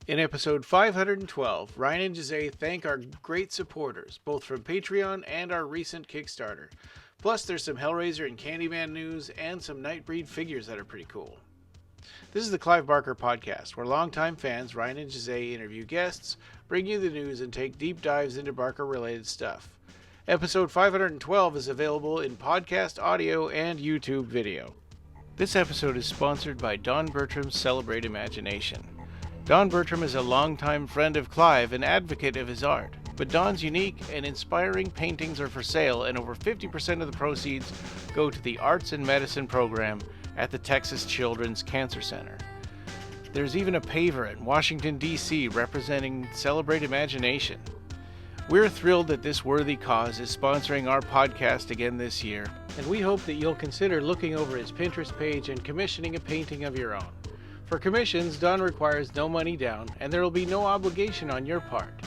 In episode 512, Ryan and Jose thank our great supporters, both from Patreon and our recent Kickstarter. Plus, there's some Hellraiser and Candyman news and some Nightbreed figures that are pretty cool. This is the Clive Barker Podcast, where longtime fans Ryan and Jose interview guests, bring you the news, and take deep dives into Barker-related stuff. Episode 512 is available in podcast audio and YouTube video. This episode is sponsored by Don Bertram's Celebrate Imagination. Don Bertram is a longtime friend of Clive and advocate of his art, but Don's unique and inspiring paintings are for sale, and over 50% of the proceeds go to the Arts and Medicine program at the Texas Children's Cancer Center. There's even a paver in Washington, D.C. representing Celebrate Imagination. We're thrilled that this worthy cause is sponsoring our podcast again this year, and we hope that you'll consider looking over his Pinterest page and commissioning a painting of your own. For commissions, Don requires no money down, and there will be no obligation on your part.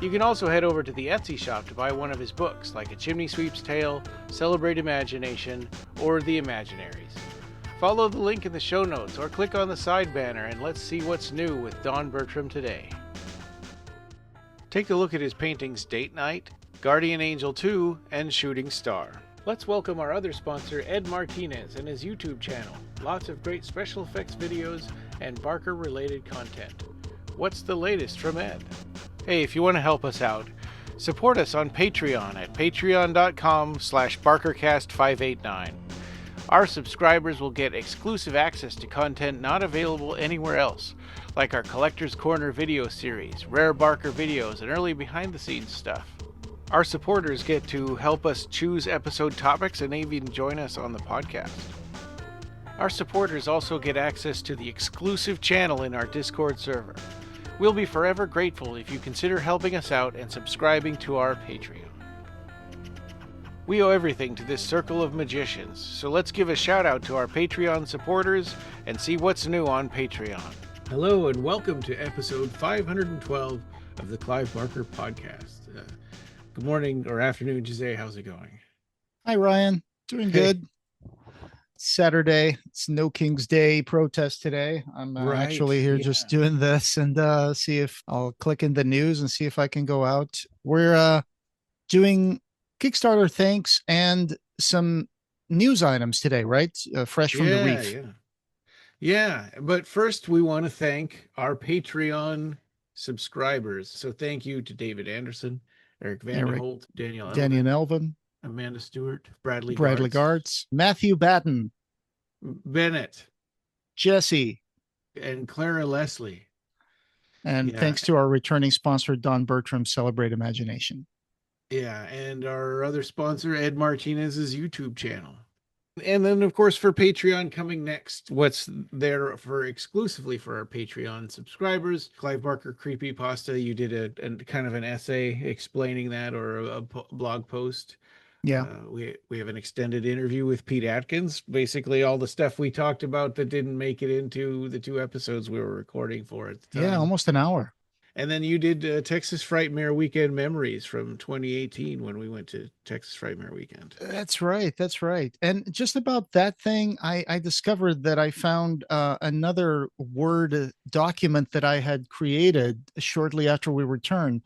You can also head over to the Etsy shop to buy one of his books, like A Chimney Sweep's Tale, Celebrate Imagination, or The Imaginaries. Follow the link in the show notes or click on the side banner and let's see what's new with Don Bertram today. Take a look at his paintings Date Night, Guardian Angel 2, and Shooting Star. Let's welcome our other sponsor, Ed Martinez, and his YouTube channel. Lots of great special effects videos and Barker-related content. What's the latest from Ed? Hey, if you want to help us out, support us on Patreon at patreon.com/BarkerCast589. Our subscribers will get exclusive access to content not available anywhere else, like our Collector's Corner video series, rare Barker videos, and early behind-the-scenes stuff. Our supporters get to help us choose episode topics and even join us on the podcast. Our supporters also get access to the exclusive channel in our Discord server. We'll be forever grateful if you consider helping us out and subscribing to our Patreon. We owe everything to this circle of magicians, so let's give a shout out to our Patreon supporters and see what's new on Patreon. Hello and welcome to episode 512 of the Clive Barker Podcast. Good morning or afternoon, Jose. How's it going? Hi, Ryan. Doing good. Saturday. It's No King's Day protest today. I'm actually here just doing this and see if I'll click in the news and see if I can go out. We're doing Kickstarter thanks and some news items today, right? Fresh from the Reef. Yeah, but first we want to thank our Patreon subscribers. So thank you to David Anderson, Erik Van T Holt, Daniel Elven, Amanda Stewart, Bradley Gartz, Matthew Batten, Bennett, Jesse, and Clara Leslie. And thanks to our returning sponsor, Don Bertram, Celebrate Imagination. Yeah, and our other sponsor, Ed Martinez's YouTube channel. And then, of course, for Patreon coming next, what's there for exclusively for our Patreon subscribers, Clive Barker Creepypasta. You did a kind of an essay explaining that, or a blog post. Yeah. We have an extended interview with Peter Atkins. Basically, all the stuff we talked about that didn't make it into the 2 episodes we were recording for at the time. Yeah, almost an hour. And then you did Texas Frightmare Weekend Memories from 2018 when we went to Texas Frightmare Weekend. That's right. And just about that thing, I discovered that I found another Word document that I had created shortly after we returned.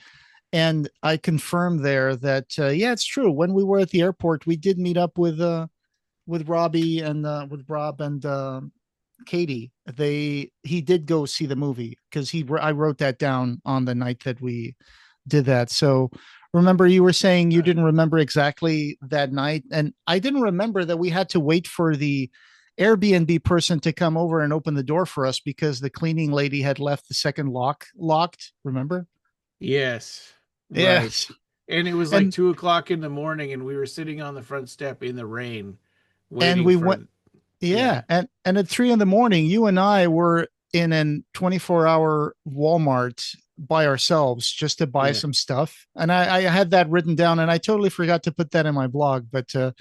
And I confirmed there that, it's true. When we were at the airport, we did meet up with Robbie and with Rob and Katie. He did go see the movie because I wrote that down on the night that we did that. So remember, you were saying you didn't remember exactly that night, and I didn't remember that we had to wait for the Airbnb person to come over and open the door for us because the cleaning lady had left the second locked. Remember? Yes. Yes. Right. And it was like 2:00 in the morning, and we were sitting on the front step in the rain, and we went. Yeah. And at 3 a.m, you and I were in a 24-hour Walmart by ourselves just to buy some stuff. And I had that written down, and I totally forgot to put that in my blog. But that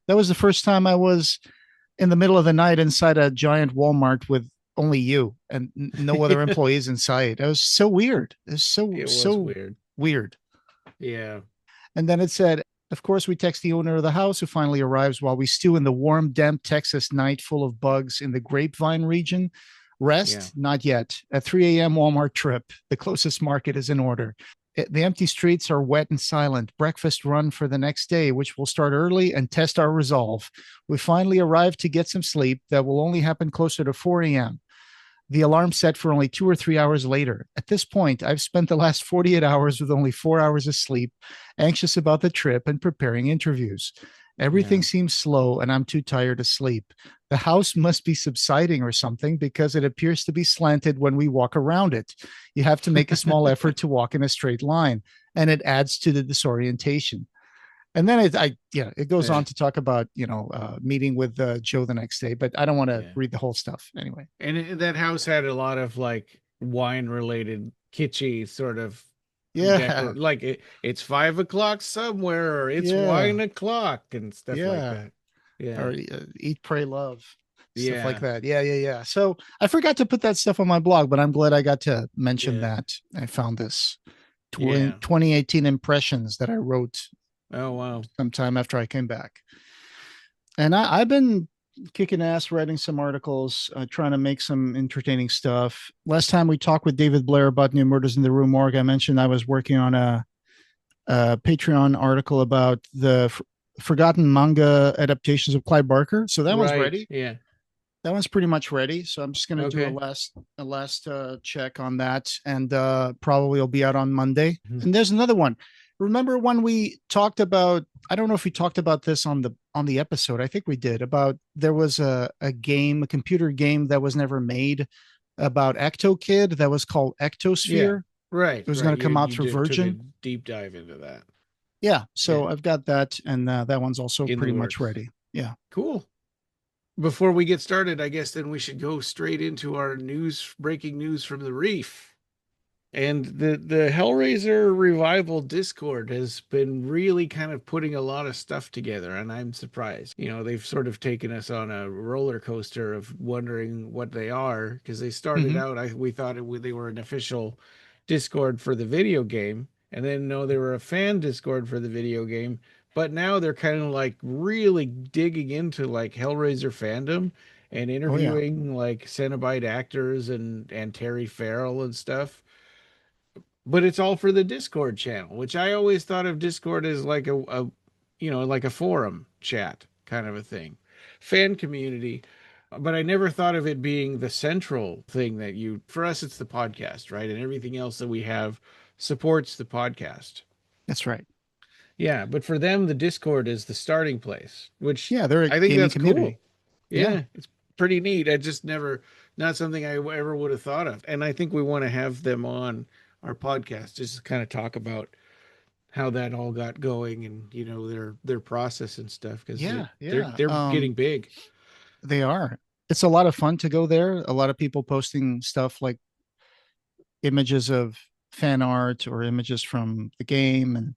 was the first time I was in the middle of the night inside a giant Walmart with only you and no other employees in sight. It was so weird. It was so weird. Yeah. And then it said, of course, we text the owner of the house, who finally arrives while we stew in the warm, damp Texas night full of bugs in the Grapevine region. Yeah. Rest, not yet. At 3 a.m. Walmart trip, the closest market is in order. The empty streets are wet and silent. Breakfast run for the next day, which will start early and test our resolve. We finally arrived to get some sleep. That will only happen closer to 4 a.m. The alarm set for only 2 or 3 hours later. At this point, I've spent the last 48 hours with only 4 hours of sleep, anxious about the trip and preparing interviews. Everything Yeah. seems slow and I'm too tired to sleep. The house must be subsiding or something because it appears to be slanted when we walk around it. You have to make a small effort to walk in a straight line, and it adds to the disorientation. And then it goes Yeah. on to talk about, meeting with Joe the next day, but I don't want to Yeah. read the whole stuff anyway. And that house had a lot of like wine related kitschy sort of Yeah. like it's 5 o'clock somewhere, or it's Yeah. 1 o'clock and stuff like Yeah. that. Yeah. Or eat, pray, love, stuff like Yeah. that. Yeah. Yeah. Yeah. So I forgot to put that stuff on my blog, but I'm glad I got to mention Yeah. that. I found this Yeah. 2018 impressions that I wrote Oh wow. sometime after I came back. And I've been kicking ass writing some articles, trying to make some entertaining stuff. Last time we talked with David Blair about New Murders in the Rue Morgue, I mentioned I was working on a Patreon article about the forgotten manga adaptations of Clive Barker. So that one's Right. ready. Yeah. That one's pretty much ready. So I'm just going to do Okay. a last check on that, and probably it'll be out on Monday. Mhm. And there's another one. Remember when we talked about? I don't know if we talked about this on the episode. I think we did. About there was a computer game that was never made about Ecto Kid that was called Ectosphere. Right. It was Right. going to come out You through took a Virgin. deep dive into that. Yeah. So Yeah. I've got that, and that one's also In the pretty much works. ready. Yeah. Cool. Before we get started, I guess then we should go straight into our breaking news from the Reef. And the Hellraiser revival Discord has been really kind of putting a lot of stuff together, and I'm surprised. They've sort of taken us on a roller coaster of wondering what they are, because they started Mhm. out, we thought they were an official Discord for the video game, and then no, they were a fan Discord for the video game, but now they're kind of like really digging into like Hellraiser fandom and Oh yeah. interviewing like Cenobite actors and Terry Farrell and stuff, but it's all for the Discord channel, which I always thought of Discord as like like a forum chat kind of a thing, fan community. But I never thought of it being the central thing for us, it's the podcast, right? And everything else that we have supports the podcast. That's right. Yeah. But for them, the Discord is the starting place, which Yeah, they're a I think gaming that's cool. community. Yeah. Yeah. It's pretty neat. I just not something I ever would have thought of. And I think we want to have them on our podcast just to kind of talk about how that all got going, and their process and stuff, because Yeah. they're Yeah. they're getting big. They are. It's a lot of fun to go there. A lot of people posting stuff like images of fan art or images from the game. And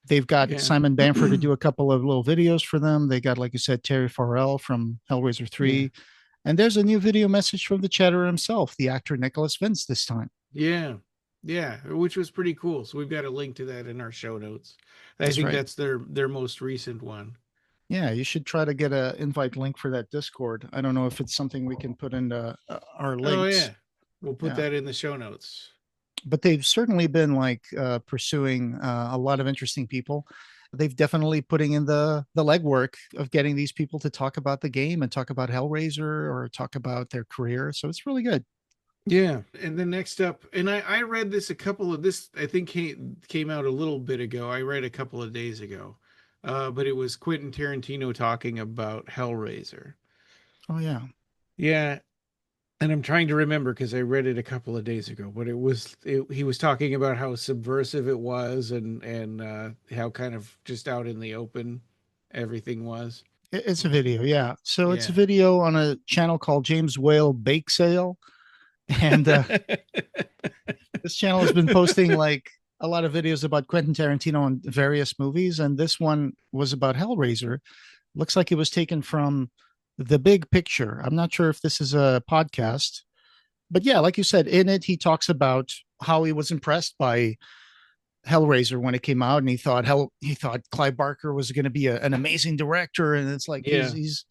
they've got Yeah. Simon Bamford to do a couple of little videos for them. They got, like you said, Terry Farrell from Hellraiser 3. Yeah. And there's a new video message from the chatter himself, the actor Nicholas Vince this time. Yeah. Yeah, which was pretty cool. So we've got a link to that in our show notes. I That's think right. that's their most recent one. Yeah, you should try to get an invite link for that Discord. I don't know if it's something we can put into our links. Oh yeah, we'll put that in the show notes. But they've certainly been pursuing a lot of interesting people. They've definitely putting in the legwork of getting these people to talk about the game and talk about Hellraiser or talk about their career. So it's really good. Yeah, and then next up, and I read this I think came out a little bit ago. I read a couple of days ago, but it was Quentin Tarantino talking about Hellraiser. Oh yeah, Yeah, and I'm trying to remember because I read it a couple of days ago. But he was talking about how subversive it was, and how kind of just out in the open everything was. it's a video. Yeah, so it's a Yeah. video on a channel called James Whale Bake Sale, and this channel has been posting like a lot of videos about Quentin Tarantino and various movies, and this one was about Hellraiser. Looks like it was taken from The Big Picture. I'm not sure if this is a podcast, but yeah, like you said, in it he talks about how he was impressed by Hellraiser when it came out, and he thought Clive Barker was going to be an amazing director, and it's like Yeah. he's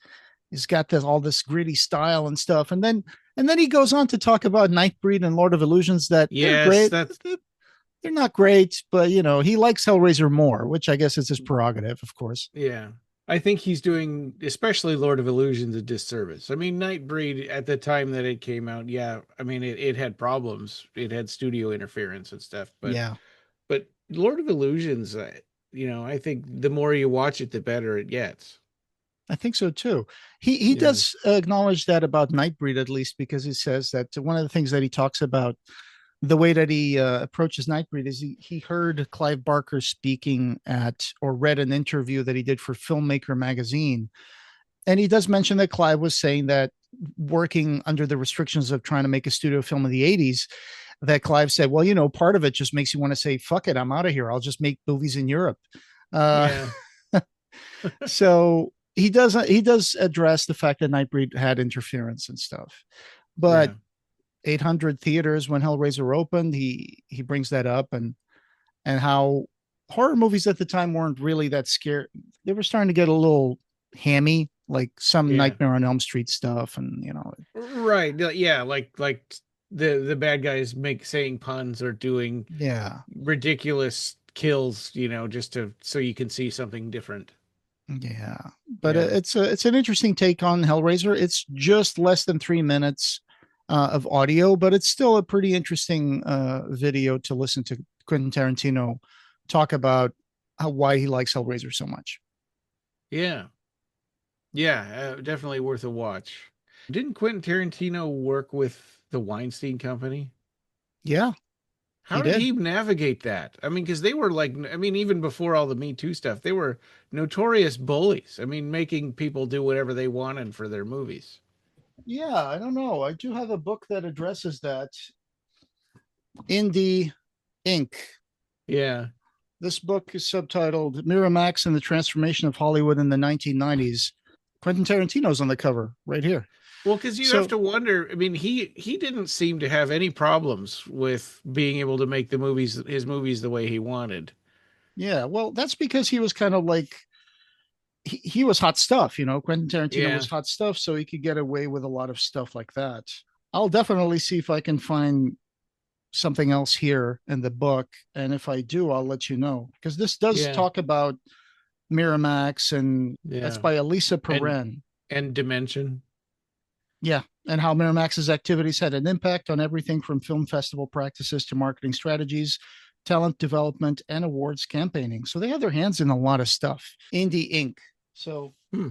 got all this gritty style and stuff, and then And then he goes on to talk about Nightbreed and Lord of Illusions, that they're Yes, great. that's They're not great, but he likes Hellraiser more, which I guess is his prerogative, of course. yeah. I think he's doing, especially Lord of Illusions, a disservice. I mean, Nightbreed at the time that it came out, yeah, I mean, it had problems. It had studio interference and stuff, Yeah, but Lord of Illusions, I think the more you watch it, the better it gets. I think so too. He Yeah, does acknowledge that about Nightbreed, at least, because he says that one of the things that he talks about, the way that he approaches Nightbreed, is he heard Clive Barker speaking at, or read an interview that he did for Filmmaker magazine. And he does mention that Clive was saying that, working under the restrictions of trying to make a studio film in the 80s, that Clive said, well, part of it just makes you want to say, fuck it, I'm out of here. I'll just make movies in Europe. Uh, yeah, so he does address the fact that Nightbreed had interference and stuff. But yeah. 800 theaters when Hellraiser opened, he brings that up, and how horror movies at the time weren't really that scary. They were starting to get a little hammy, like some Yeah. Nightmare on Elm Street stuff, and Right. Yeah, like the bad guys make saying puns or doing yeah, ridiculous kills, just to so you can see something different. yeah. But Yeah. it's an interesting take on Hellraiser. It's just less than 3 minutes of audio, but it's still a pretty interesting video to listen to Quentin Tarantino talk about why he likes Hellraiser so much. Yeah. Yeah, definitely worth a watch. Didn't Quentin Tarantino work with the Weinstein Company? Yeah, How he did did. he navigate that? I mean, because they were like, I mean, even before all the Me Too stuff, they were notorious bullies. I mean, making people do whatever they wanted for their movies. Yeah, I don't know. I do have a book that addresses that. Indie Inc. Yeah. This book is subtitled Miramax and the Transformation of Hollywood in the 1990s. Quentin Tarantino's on the cover right here. Well, because you have So, to wonder. I mean, he didn't seem to have any problems with being able to make his movies the way he wanted. yeah, well, that's because he was kind of like, he was hot stuff. Quentin Tarantino Yeah, was hot stuff, so he could get away with a lot of stuff like that. I'll definitely see if I can find something else here in the book. And if I do, I'll let you know, because this does yeah, talk about Miramax, and that's yeah, by Elisa and Perrin. Dimension. Yeah, and how Miramax's activities had an impact on everything from film festival practices to marketing strategies, talent development, and awards campaigning. So they had their hands in a lot of stuff. Indie Inc. So Hmm.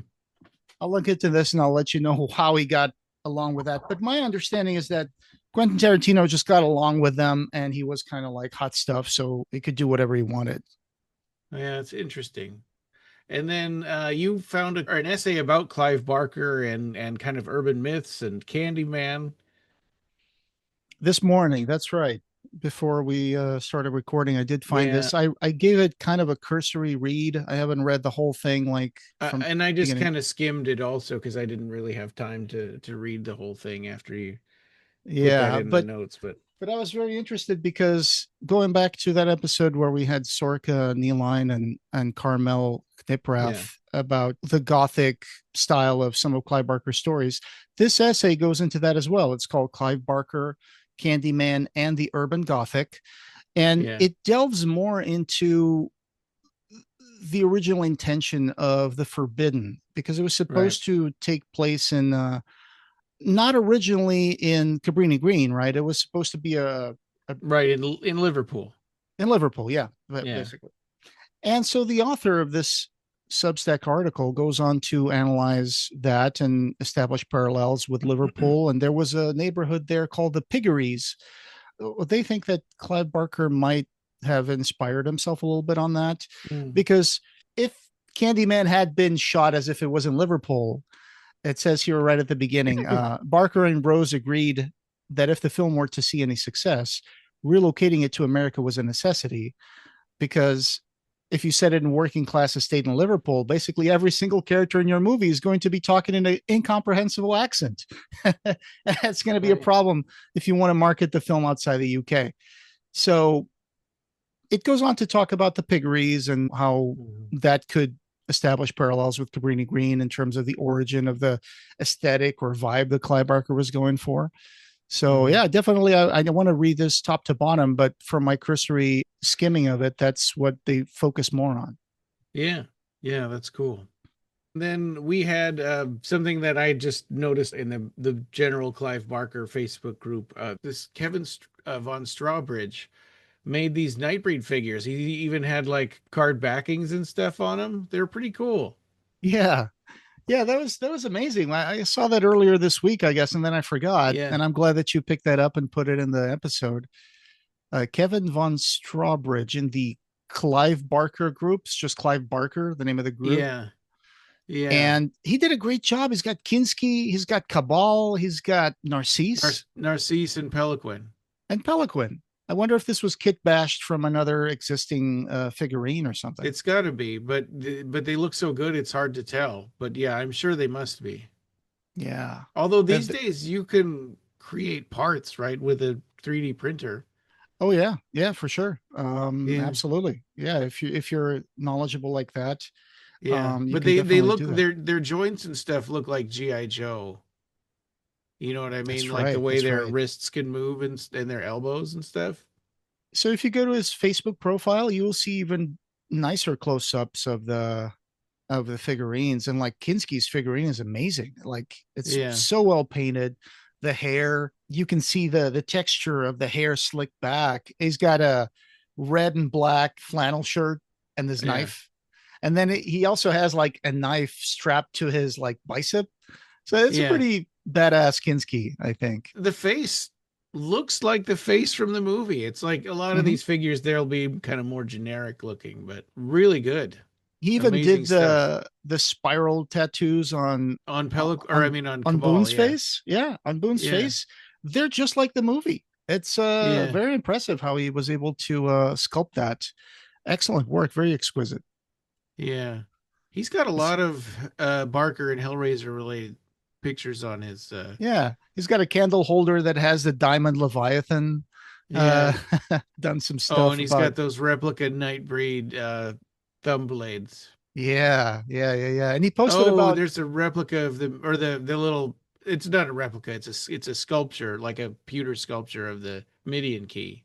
I'll look into this and I'll let you know how he got along with that. But my understanding is that Quentin Tarantino just got along with them, and he was kind of like hot stuff, so he could do whatever he wanted. Yeah, it's interesting. And then you found an essay about Clive Barker and kind of urban myths and Candyman. This morning, that's right. Before we started recording, I did find Yeah, this. I gave it kind of a cursory read. I haven't read the whole thing, like, from and I just beginning. kind of skimmed it also because I didn't really have time to read the whole thing after you put that Yeah, in the but notes. But I was very interested because, going back to that episode where we had Sorka Neeline and Carmel yeah, Kniprath about the Gothic style of some of Clive Barker's stories, this essay goes into that as well. It's called Clive Barker, Candyman, and the Urban Gothic. And yeah, it delves more into the original intention of the Forbidden, because it was right, supposed to take place in not originally in Cabrini Green, right? It was supposed to be a right in Liverpool. in Liverpool, yeah, Yeah. basically. And so the author of this Substack article goes on to analyze that and establish parallels with Liverpool. And there was a neighborhood there called the Piggeries. They think that Clive Barker might have inspired himself a little bit on that, Mm. because if Candyman had been shot as if it was in Liverpool, it says here right at the beginning, Barker and Rose agreed that if the film were to see any success, relocating it to America was a necessity, because if you set it in working class estate in Liverpool, basically every single character in your movie is going to be talking in an incomprehensible accent. That's going to be a Right. problem if you want to market the film outside the UK. So it goes on to talk about the piggeries and how Mhm. that could establish parallels with Cabrini Green in terms of the origin of the aesthetic or vibe that Clive Barker was going for. So Hmm. yeah, definitely. I want to read this top to bottom, but from my cursory skimming of it, that's what they focus more on. Yeah. Yeah, that's cool. Then we had something that I just noticed in the general Clive Barker Facebook group. This Kevin von Strawbridge made these Nightbreed figures. He even had like card backings and stuff on them. They're pretty cool. Yeah, yeah, that was amazing. I saw that earlier this week, I guess, and then I forgot. Yeah. And I'm glad that you picked that up and put it in the episode. Kevin von Strawbridge in the Clive Barker groups, just Clive Barker, the name of the group. Yeah. Yeah. And he did a great job. He's got Kinski, he's got Cabal, he's got Narcisse Narcisse and Peliquin. and Peliquin. I wonder if this was kit bashed from another existing figurine or something. It's got to be, but they look so good it's hard to tell. But yeah, I'm sure they must be. Yeah. Although these The- days you can create parts, right, with a 3D printer. oh yeah, yeah, for sure. Yeah. Absolutely. Yeah, if you're knowledgeable like that, Yeah. you But can they definitely look do that. their joints and stuff look like GI Joe. You know what I mean? That's Like the right. way That's their right. wrists can move and their elbows and stuff. So if you go to his Facebook profile, you will see even nicer close-ups of the figurines, and like Kinski's figurine is amazing. Like it's Yeah. so well painted. The hair, you can see the texture of the hair slicked back. He's got a red and black flannel shirt and this Yeah. knife, and then he also has like a knife strapped to his like bicep. So it's a Yeah. pretty badass Kinski, I think. The face looks like the face from the movie. It's like a lot of Mhm. these figures they'll be kind of more generic looking, but really good. He even Amazing did stuff. the spiral tattoos On Pelic or I on mean on on Cabal, Boone's yeah. face. Yeah, on Boone's Yeah. face. They're just like the movie. It's Yeah. very impressive how he was able to sculpt that. Excellent work, very exquisite. Yeah. He's got a It's- lot of Barker and Hellraiser related pictures on his yeah, he's got a candle holder that has the diamond Leviathan. Uh, yeah. done some Oh, stuff and he's about got those replica Nightbreed thumb blades. yeah, and he posted Oh, about there's a replica of the little. It's not a replica. It's a sculpture, like a pewter sculpture of the Midian key.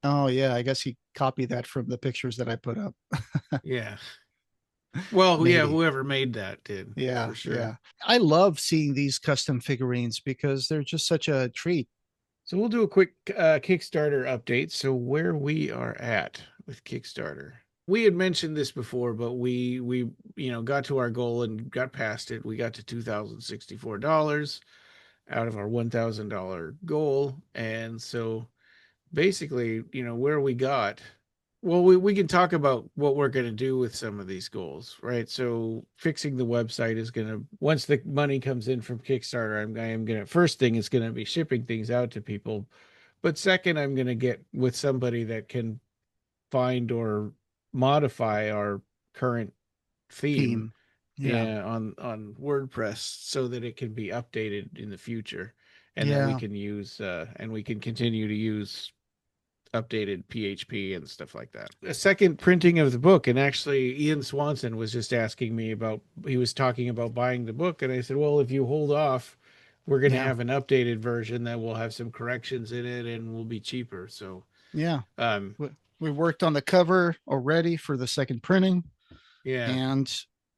oh yeah, I guess he copied that from the pictures that I put up. Yeah. Well, yeah. Maybe. Whoever made that did Yeah, for sure. yeah. I love seeing these custom figurines because they're just such a treat. So we'll do a quick Kickstarter update. So where we are at with Kickstarter. We had mentioned this before, but we got to our goal and got past it. We got to $2,064 out of our $1,000 goal, and so basically, where we got. Well, we can talk about what we're going to do with some of these goals, right? So fixing the website is going to, once the money comes in from Kickstarter, I am going to, first thing is going to be shipping things out to people. But second, I'm going to get with somebody that can find or modify our current theme, Theme. Yeah. yeah, on WordPress so that it can be updated in the future and that we Yeah. can use and we can continue to use updated PHP and stuff like that. A second printing of the book, and actually Ian Swanson was just asking me about, he was talking about buying the book, and I said, well, if you hold off, we're going to Yeah. have an updated version that will have some corrections in it and will be cheaper. So, Yeah. um, We worked on the cover already for the second printing, yeah, and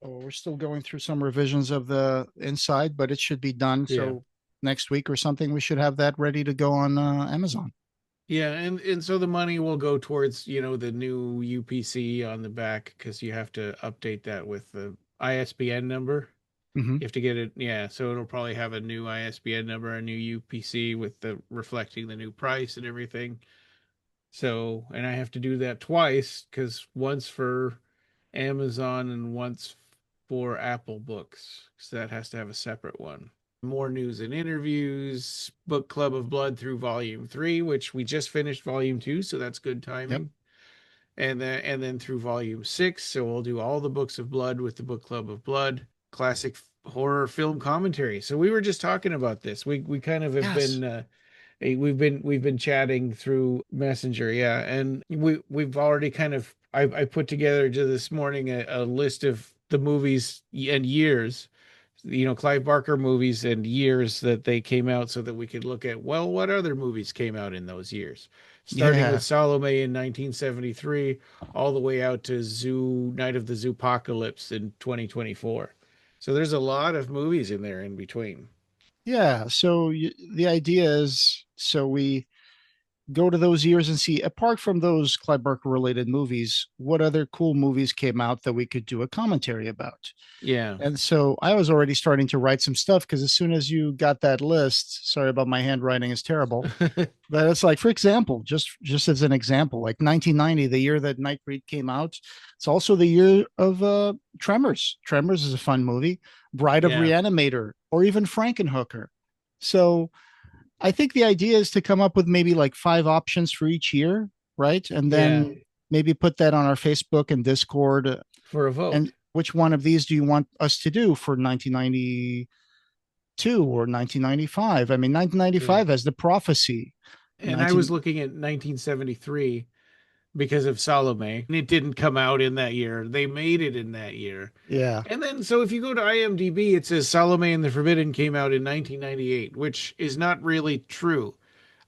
we're still going through some revisions of the inside, but it should be done. yeah. So next week or something, we should have that ready to go on Amazon. Yeah, and so the money will go towards, the new UPC on the back because you have to update that with the ISBN number. Hmm. You have to get it, yeah. So it'll probably have a new ISBN number, a new UPC with the reflecting the new price and everything. So, and I have to do that twice because once for Amazon and once for Apple Books. So that has to have a separate one. More news and interviews, Book Club of Blood through Volume 3, which we just finished Volume 2, so that's good Yep. timing. And then through Volume 6, so we'll do all the books of blood with the Book Club of Blood, classic horror film commentary. So we were just talking about this. We kind of have Yes. been We've been chatting through Messenger, yeah, and we've already kind of I put together to this morning a list of the movies and years, Clive Barker movies and years that they came out, so that we could look at, well, what other movies came out in those years, starting with Yeah. Salome in 1973, all the way out to Zoo Night of the Zoopocalypse in 2024. So there's a lot of movies in there in between. Yeah. So the idea is, so we go to those years and see, apart from those Clive Barker related movies, what other cool movies came out that we could do a commentary about. Yeah. And so I was already starting to write some stuff, because as soon as you got that list, sorry about my handwriting is terrible, but it's like, for example, just as an example, like 1990, the year that Nightbreed came out, it's also the year of Tremors. Tremors is a fun movie. Bride of Yeah. Reanimator, or even Frankenhooker. So I think the idea is to come up with maybe like 5 options for each year, right? And Yeah. then maybe put that on our Facebook and Discord. For a vote. And which one of these do you want us to do for 1992 or 1995? I mean, Yeah. 1995 has The Prophecy. And I was 19 looking at 1973 because of Salome. And it didn't come out in that year. They made it in that year. Yeah. And then, so if you go to IMDb, it says Salome and the Forbidden came out in 1998, which is not really true.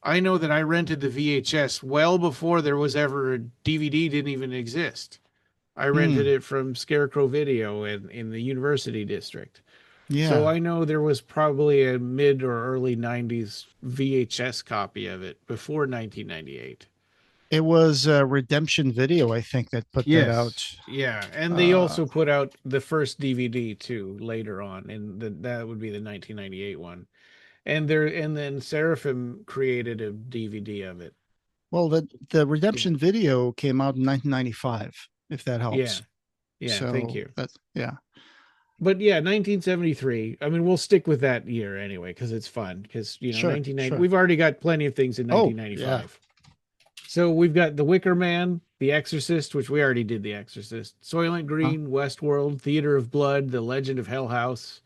I know that I rented the VHS well before there was ever a DVD, didn't even exist. I rented Hmm. it from Scarecrow Video in the University District. So Yeah. I know there was probably a mid or early 90s VHS copy of it before 1998. It was Redemption Video, I think, that put that out. Yes. Yeah. And they Uh, also put out the first DVD too later on, and that would be the 1998 one. And then Seraphim created a DVD of it. well, the Redemption Video came out in 1995, if that Yeah. helps. Yeah. Thank So you. that's, yeah. But yeah, 1973. I mean, we'll stick with that year anyway because it's fun. Because Sure. 1990. Sure. We've already got plenty of things in Oh, yeah. 1995. So we've got The Wicker Man, The Exorcist, which we already did The Exorcist, Soylent Huh? Green, Westworld, Theater of Blood, The Legend of Hell House.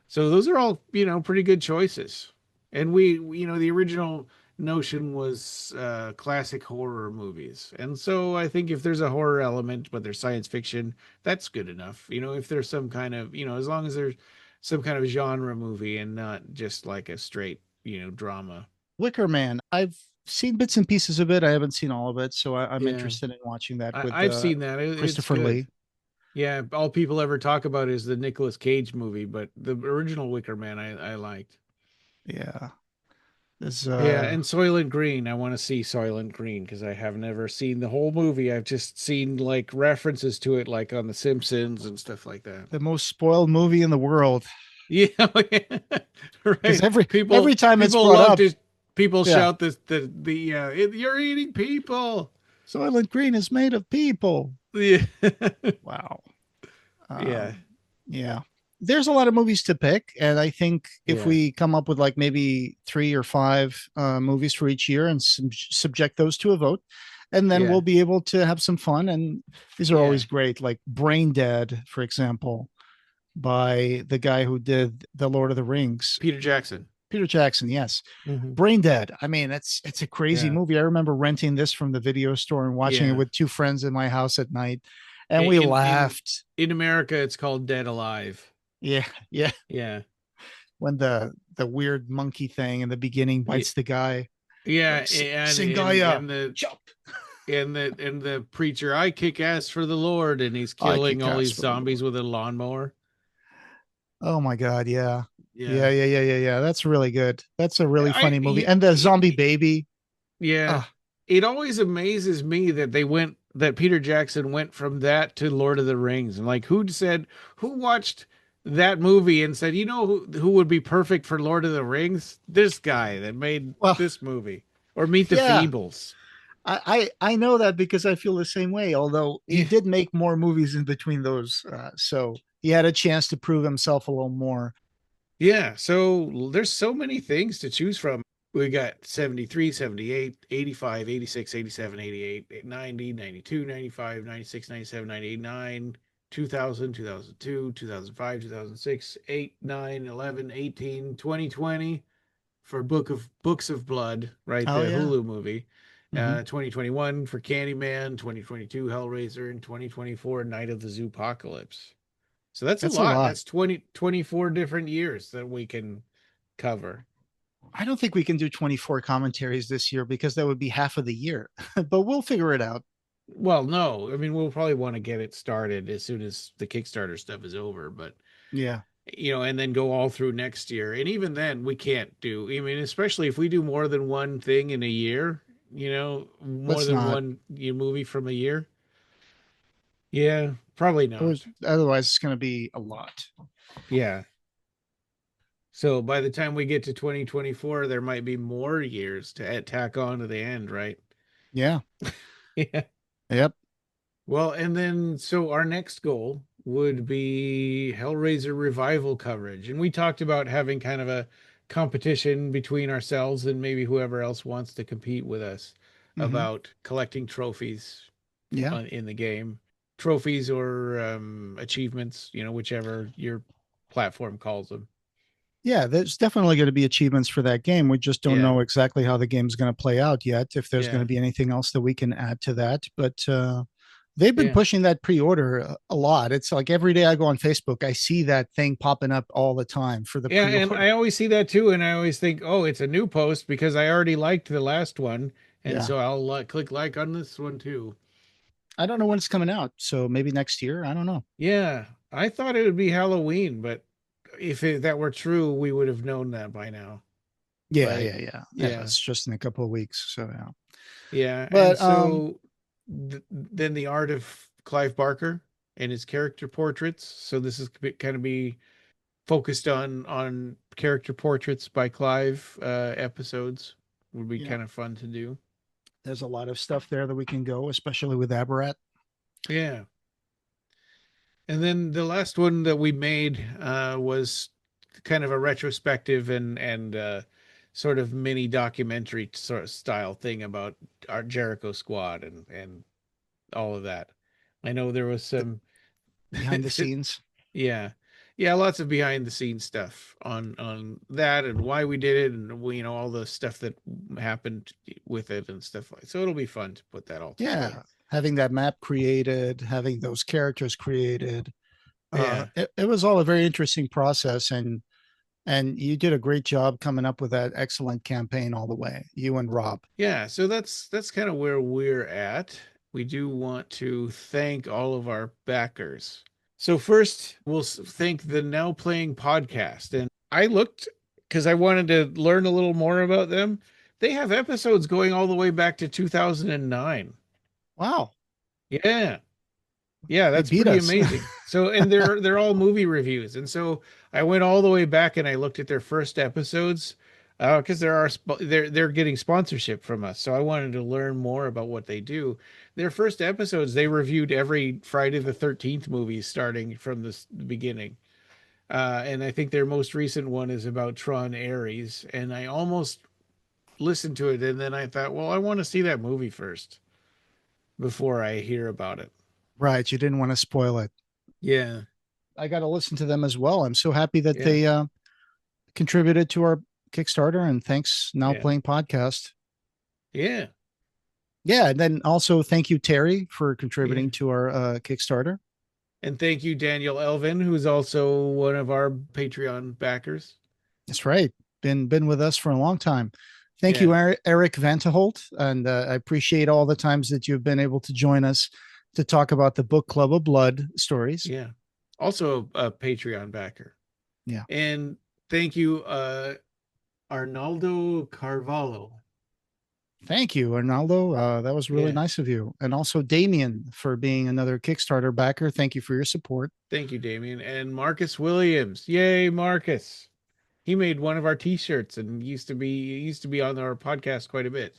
So those are all, pretty good choices. And the original notion was classic horror movies. And so I think if there's a horror element, but there's science fiction, that's good enough. If there's some kind of, as long as there's some kind of genre movie and not just like a straight, drama. Wicker Man. I've seen bits and pieces of it. I haven't seen all of it, so I'm Yeah. interested in watching that with I've seen that. It's Christopher good. Lee. Yeah, all people ever talk about is the Nicolas Cage movie, but the original Wicker Man I liked. Yeah. There's Yeah, and Soylent Green. I want to see Soylent Green because I have never seen the whole movie. I've just seen like references to it, like on The Simpsons and stuff like that. the most spoiled movie in the world, Yeah, because right. every People time it's people brought love up, to people yeah, shout this you're eating people. Soylent Green is made of people. Yeah, Wow. yeah, Yeah. There's a lot of movies to pick, and I think if yeah, we come up with like maybe 3 or 5 movies for each year and subject those to a vote, and then yeah, we'll be able to have some fun. And these are yeah. always great, like Brain Dead, for example, by the guy who did the Lord of the Rings, Peter Jackson. Peter Jackson. Yes, Hmm. Brain Dead. I mean, it's a crazy Yeah, movie. I remember renting this from the video store and watching it yeah. with 2 friends in my house at night, and we In laughed. in America, it's called Dead Alive. Yeah, yeah. Yeah, When the weird monkey thing in the beginning yeah, bites the guy, yeah. like And Singaya, jump. the preacher, I kick ass for the Lord, and he's I killing kick all ass these for the zombies Lord. with a lawnmower. Oh my god, yeah. Yeah, Yeah. That's really good. That's a really I funny movie. he, And the zombie he, baby. yeah. Ah, It always amazes me that Peter Jackson went from that to Lord of the Rings. And like, who watched that movie and said, who would be perfect for Lord of the Rings? This guy that made well, this movie, or Meet the yeah. Feebles. I know that because I feel the same way. Although he Yeah, did make more movies in between those, so he had a chance to prove himself a little more. yeah. So there's so many things to choose from. We got 73, 78, 85, 86, 87, 88, 90, 92, 95, 96, 97, 98, 9, 2000, 2002, 2005, 2006, 8, 9, 11, 18, 2020. for Books of Blood, right? Oh The yeah. Hulu movie. Hmm. 2021 for Candyman, 2022 Hellraiser, and 2024 Night of the Zoopocalypse. So that's a That's a lot. lot. That's 24 different years that we can cover. I don't think we can do 24 commentaries this year because that would be half of the year, but we'll figure it out. Well, no, I mean we'll probably want to get it started as soon as the Kickstarter stuff is over, but Yeah. and then go all through next year. And even then, we can't do. I mean, especially if we do more than one thing in a year, more Let's than not. one movie from a year. Yeah, probably not. Otherwise, it's going to be a lot. Yeah. So by the time we get to 2024, there might be more years to tack on to the end, right? Yeah. Yeah. Yep. Well, and then so our next goal would be Hellraiser revival coverage. And we talked about having kind of a competition between ourselves and maybe whoever else wants to compete with us Hmm. about collecting trophies Yeah. in the game. Trophies or achievements, whichever your platform calls them. Yeah. There's definitely going to be achievements for that game. We just don't Yeah. know exactly how the game's going to play out yet, if there's going to Yeah. be anything else that we can add to that. But they've been Yeah. pushing that pre-order a lot. It's like every day I go on Facebook, I see that thing popping up all the time for the Yeah, and pre-order. I always see that too, and I always think, oh, it's a new post because I already liked the last one, and Yeah. so I'll click like on this one too. I don't know when it's coming out. So maybe next year. I don't know. Yeah, I thought it would be Halloween, but if that were true, we would have known that by now, Yeah. right? Yeah. Yeah. Yeah. Yeah, It's just in a couple of weeks. So, yeah. yeah, and But so then the art of Clive Barker and his character portraits. So this is kind of be focused on character portraits by Clive episodes would be yeah, kind of fun to do. there's a lot of stuff there that we can go, especially with Aberrat. Yeah. And then the last one that we made was kind of a retrospective and sort of mini documentary sort of style thing about our Jericho Squad and all of that. I know there was The some, behind the scenes. yeah, yeah, lots of behind the scenes stuff on that and why we did it and all the stuff that happened with it and stuff like. So it'll be fun to put that all together. Yeah, having that map created, having those characters created. Yeah. It was all a very interesting process, and you did a great job coming up with that excellent campaign all the way. You and Rob. Yeah, so that's kind of where we're at. We do want to thank all of our backers. So first, we'll thank the Now Playing podcast. And I looked because I wanted to learn a little more about them. They have episodes going all the way back to 2009. Wow, Yeah. Yeah, they that's beat pretty us. amazing. So, and they're all movie reviews, and so I went all the way back and I looked at their first episodes because they're getting sponsorship from us. So I wanted to learn more about what they do. Their first episodes, they reviewed every Friday the 13th movie starting from the beginning, and I think their most recent one is about Tron Ares. And I almost listened to it, and then I thought, well, I want to see that movie first before I hear about it. Right, you didn't want to spoil it. Yeah, I got to listen to them as well. I'm so happy that yeah, they contributed to our Kickstarter, and thanks Now yeah, Playing Podcast. yeah. Yeah, and then also thank you, Terry, for Yeah. contributing to our Kickstarter. And thank you, Daniel Elvin, who's also one of our Patreon backers. That's right. Been with us for a long time. Thank you, Yeah. Erik Van T Holt, and I appreciate all the times that you've been able to join us to talk about the Book Club of Blood stories. Yeah. Also a Patreon backer. Yeah. And thank you, Arnaldo Carvalho. Thank you, Arnaldo. That was really Yeah. nice of you. And also Damien for being another Kickstarter backer. Thank you for your support. Thank you, Damien. And Marcus Williams. Yay, Marcus. He made one of our t-shirts and used to be on our podcast quite a bit.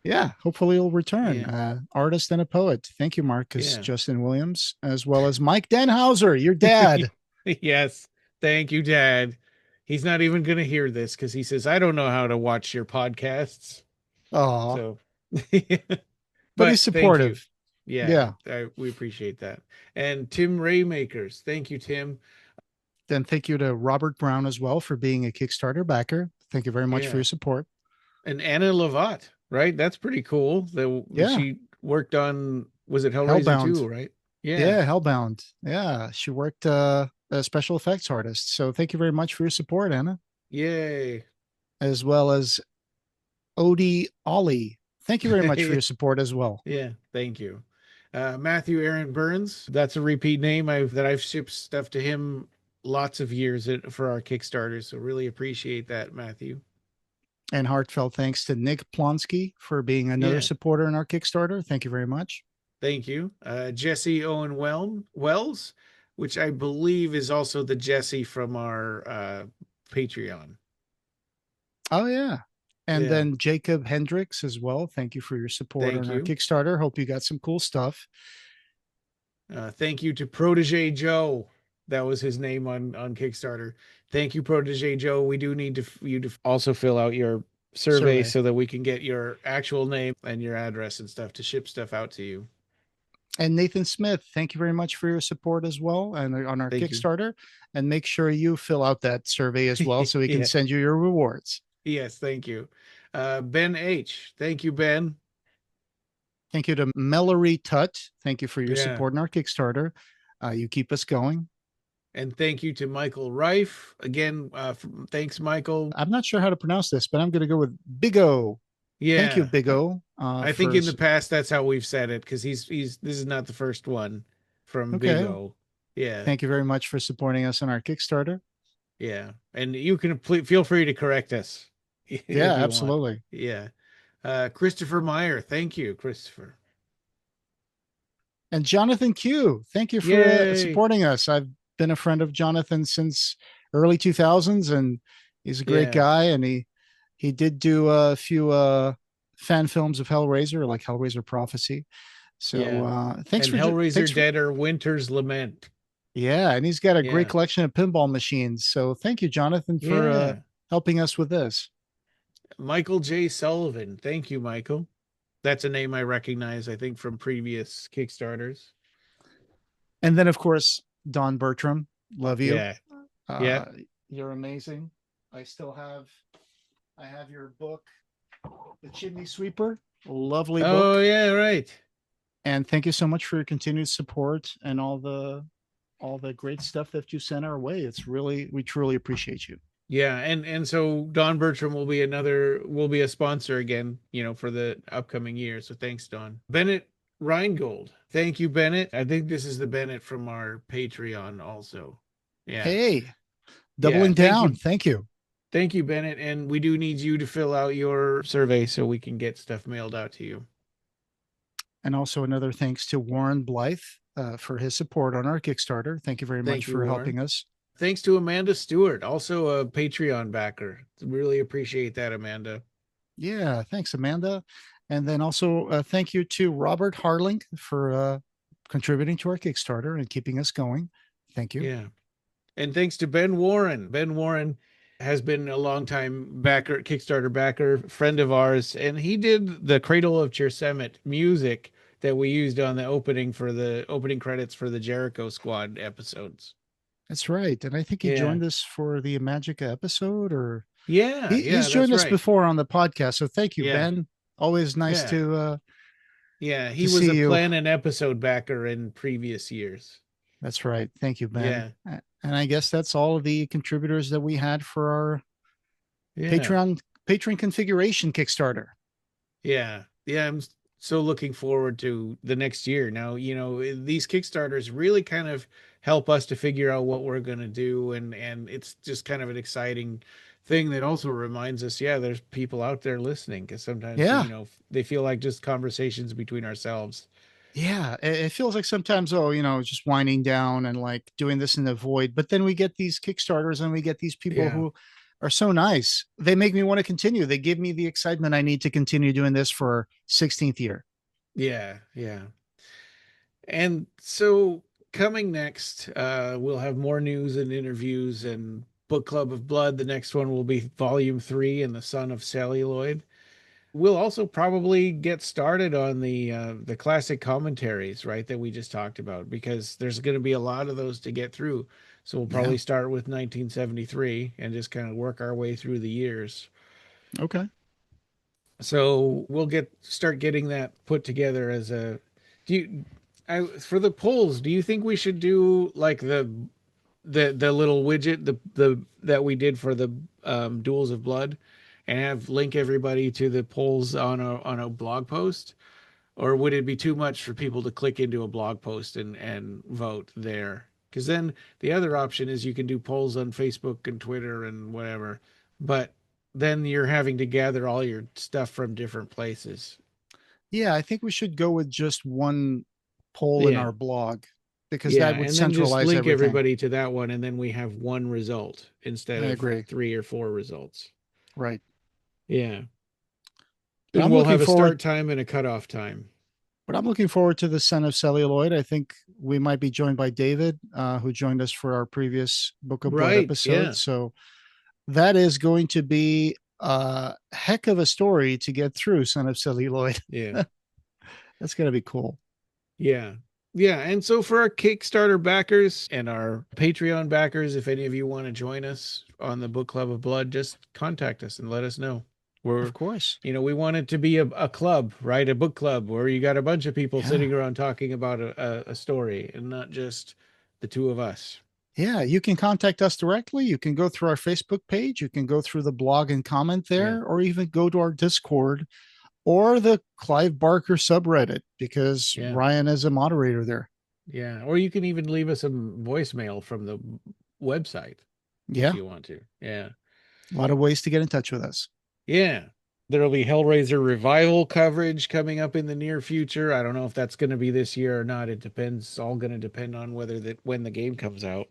Yeah, hopefully he'll return. Yeah. Artist and a poet. Thank you, Marcus Yeah. Justin Williams, as well as Mike Denhauser, your dad. Yes. Thank you, Dad. He's not even going to hear this because he says, I don't know how to watch your podcasts. Oh, So, but he's but thank you. supportive. Yeah, Yeah. we appreciate that. And Tim Raymakers. Thank you, Tim. Then thank you to Robert Brown as well for being a Kickstarter backer. Thank you very much for Yeah. your support. And Anna Lovat, right? That's pretty cool. Yeah, She worked on, was it Hellraiser Hellbound. 2, right? Yeah. Yeah, Hellbound. Yeah, she worked as special effects artist. So thank you very much for your support, Anna, Yay. as well as Odie Ollie. Thank you very much for your support as well. Yeah, thank you. Matthew Aaron Burns, that's a repeat name I've shipped stuff to him lots of years for our Kickstarter, so really appreciate that, Matthew. And heartfelt thanks to Nick Plonsky for being another Yeah, supporter in our Kickstarter. Thank you very much. thank you. Jesse Owen Wells, which I believe is also the Jesse from our Patreon. Oh, yeah. And Yeah, then Jacob Hendricks as well. Thank you for your support thank on our you. Kickstarter. Hope you got some cool stuff. Thank you to Protege Joe. That was his name on Kickstarter. Thank you, Protege Joe. We do need you to also fill out your survey Survey. so that we can get your actual name and your address and stuff to ship stuff out to you. And Nathan Smith, thank you very much for your support as well and on our Thank you. Kickstarter. And make sure you fill out that survey as well so we can Yeah. send you your rewards. Yes, thank you. Ben H. Thank you, Ben. Thank you to Mellory Tut. Thank you for your Yeah. support in our Kickstarter. You keep us going. And thank you to Michael Reif. Again, thanks, Michael. I'm not sure how to pronounce this, but I'm going to go with Big O. Thank you, Yeah. Big O. I think in the past that's how we've said it because he's this is not the first one from Big Okay. O. Yeah. Thank you very much for supporting us on our Kickstarter. Yeah. And you can feel free to correct us Yeah, if you want. absolutely. Yeah. Christopher Meyer. Thank you, Christopher. And Jonathan Q. Thank you for Yay. supporting us. I've been a friend of Jonathan since early 2000s, and he's a great Yeah. guy. And he did do a few fan films of Hellraiser, like Hellraiser Prophecy. So Yeah. thanks And for Hellraiser Dead or Winter's Lament. yeah, and he's got a great Yeah. collection of pinball machines. So thank you, Jonathan, for Yeah. helping us with this. Michael J. Sullivan. Thank you, Michael. That's a name I recognize, I think, from previous Kickstarters. And then, of course, Don Bertram. Love you. Yeah. Yeah. You're amazing. I have your book, The Chimney Sweeper. Lovely book. Oh, yeah, right. And thank you so much for your continued support and all the great stuff that you sent our way. We truly appreciate you. Yeah, and so Don Bertram will be a sponsor again, for the upcoming year. So thanks, Don. Bennett Reingold. Thank you, Bennett. I think this is the Bennett from our Patreon also. Yeah. Hey, doubling down. Thank you. Thank you, Bennett. And we do need you to fill out your survey so we can get stuff mailed out to you. And also another thanks to Warren Blythe for his support on our Kickstarter. Thank you very much for helping us. Thanks to Amanda Stewart, also a Patreon backer. Really appreciate that, Amanda. Yeah, thanks, Amanda. And then also thank you to Robert Harling for contributing to our Kickstarter and keeping us going. Thank you. Yeah. And thanks to Ben Warren. Ben Warren has been a long time backer, Kickstarter backer, friend of ours, and he did the Cradle of Chersemet music that we used on the opening credits for the Jericho Squad episodes. That's right. And I think he joined us for the Magica episode, or he's joined us before on the podcast. So thank you, Ben. Always nice to he was a plan and episode backer in previous years. That's right. Thank you, Ben. Yeah. And I guess that's all of the contributors that we had for our patron configuration Kickstarter. Yeah. I'm so looking forward to the next year. Now, these Kickstarters really kind of help us to figure out what we're going to do. And it's just kind of an exciting thing that also reminds us, there's people out there listening, because sometimes, they feel like just conversations between ourselves. Yeah, it feels like sometimes, just winding down and like doing this in the void. But then we get these Kickstarters and we get these people who are so nice. They make me want to continue. They give me the excitement I need to continue doing this for 16th year. Yeah. And so coming next, we'll have more news and interviews and Book Club of Blood. The next one will be Volume 3 and the Son of Celluloid. We'll also probably get started on the classic commentaries, right, that we just talked about, because there's going to be a lot of those to get through. So we'll probably start with 1973 and just kind of work our way through the years. Okay. So we'll start getting that put together as a. For the polls, do you think we should do like the little widget the that we did for the Duels of Blood, and link everybody to the polls on a blog post? Or would it be too much for people to click into a blog post and vote there? Because then the other option is you can do polls on Facebook and Twitter and whatever, but then you're having to gather all your stuff from different places. Yeah, I think we should go with just one poll in our blog, because that would and then just centralize link everything. everybody to that one, and then we have one result instead of agree. 3 or 4 results. Right. Yeah. But And we'll have a start time and a cutoff time. But I'm looking forward to the Son of Celluloid. I think we might be joined by David, who joined us for our previous Book of Blood episode. Yeah. So that is going to be a heck of a story to get through, Son of Celluloid. Yeah. That's going to be cool. Yeah. Yeah. And so for our Kickstarter backers and our Patreon backers, if any of you want to join us on the Book Club of Blood, just contact us and let us know. Of course. We want it to be a club, right? A book club where you got a bunch of people sitting around talking about a story and not just the two of us. Yeah, you can contact us directly. You can go through our Facebook page. You can go through the blog and comment there, or even go to our Discord or the Clive Barker subreddit, because Ryan is a moderator there. Yeah, or you can even leave us a voicemail from the website if you want to. Yeah. A lot of ways to get in touch with us. Yeah. There'll be Hellraiser revival coverage coming up in the near future. I don't know if that's going to be this year or not. It depends. It's all going to depend on when the game comes out.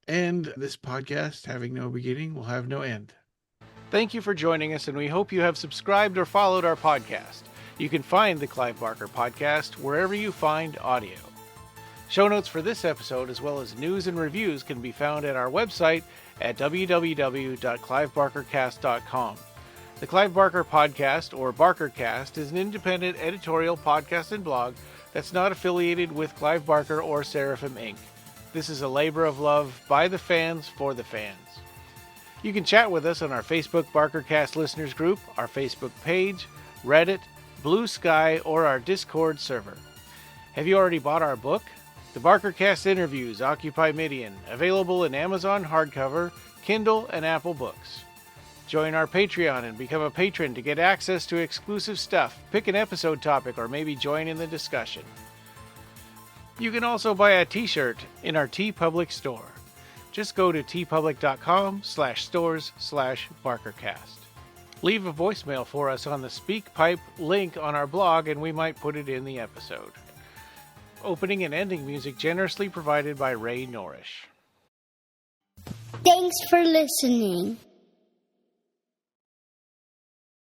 And this podcast, having no beginning, will have no end. Thank you for joining us, and we hope you have subscribed or followed our podcast. You can find the Clive Barker Podcast wherever you find audio. Show notes for this episode, as well as news and reviews, can be found at our website at www.clivebarkercast.com. The Clive Barker Podcast, or BarkerCast, is an independent editorial podcast and blog that's not affiliated with Clive Barker or Seraphim Inc. This is a labor of love by the fans for the fans. You can chat with us on our Facebook BarkerCast listeners group, our Facebook page, Reddit, Blue Sky, or our Discord server. Have you already bought our book? The BarkerCast Interviews Occupy Midian, available in Amazon hardcover, Kindle, and Apple Books. Join our Patreon and become a patron to get access to exclusive stuff, pick an episode topic, or maybe join in the discussion. You can also buy a t-shirt in our TeePublic store. Just go to teepublic.com/stores/BarkerCast. Leave a voicemail for us on the SpeakPipe link on our blog, and we might put it in the episode. Opening and ending music generously provided by Ray Norrish. Thanks for listening.